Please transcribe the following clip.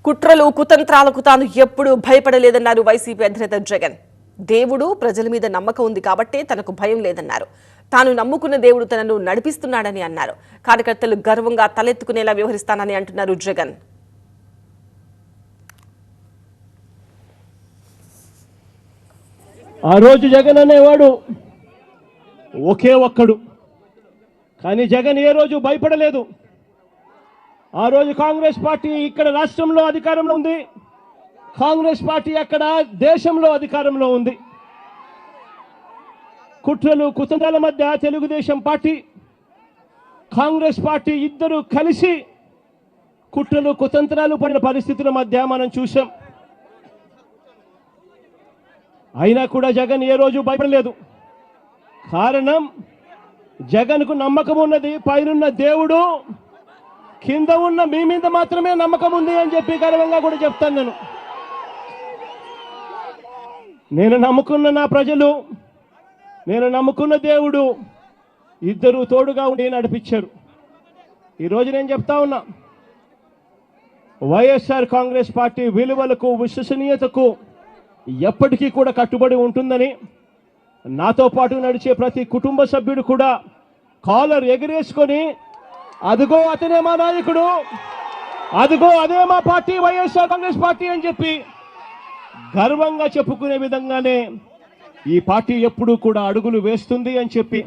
కుట్రలు కుతంత్రాలకు తాను ఎప్పుడూ భయపడలేదన్నారు వైసీపీ అధినేత జగన్. దేవుడు ప్రజల మీద నమ్మకం ఉంది కాబట్టే తనకు భయం లేదన్నారు. తాను నమ్ముకున్న దేవుడు తనను నడిపిస్తున్నాడని అన్నారు. కార్యకర్తలు గర్వంగా తలెత్తుకునేలా వ్యవహరిస్తానని అంటున్నారు జగన్. ఆ రోజు జగన్ అనేవాడు ఒకే ఒక్కడు, కానీ జగన్ ఏ రోజు భయపడలేదు. ఆ రోజు కాంగ్రెస్ పార్టీ ఇక్కడ రాష్ట్రంలో అధికారంలో ఉంది, కాంగ్రెస్ పార్టీ అక్కడ దేశంలో అధికారంలో ఉంది. కుట్రలు కుతంత్రాల మధ్య తెలుగుదేశం పార్టీ కాంగ్రెస్ పార్టీ ఇద్దరు కలిసి కుట్రలు కుతంత్రాలు పడిన పరిస్థితుల మధ్య మనం చూసాం. అయినా కూడా జగన్ ఏ రోజు భయపడలేదు. కారణం, జగన్కు నమ్మకం ఉన్నది పైనున్న దేవుడు, కింద ఉన్న మీ మీద మాత్రమే నమ్మకం ఉంది అని చెప్పి గర్వంగా కూడా చెప్తాను. నేను నమ్ముకున్న నా ప్రజలు, నేను నమ్ముకున్న దేవుడు ఇద్దరు తోడుగా ఉండి నడిపించారు. ఈరోజు నేను చెప్తా ఉన్నా, వైఎస్ఆర్ కాంగ్రెస్ పార్టీ విలువలకు విశ్వసనీయతకు ఎప్పటికీ కూడా కట్టుబడి ఉంటుందని, నాతో పాటు నడిచే ప్రతి కుటుంబ సభ్యుడు కూడా కాలర్ ఎగిరేసుకొని అదిగో అతనే మా నాయకుడు, అదిగో అదే మా పార్టీ వైఎస్ఆర్ కాంగ్రెస్ పార్టీ అని చెప్పి గర్వంగా చెప్పుకునే విధంగానే ఈ పార్టీ ఎప్పుడూ కూడా అడుగులు వేస్తుంది అని చెప్పి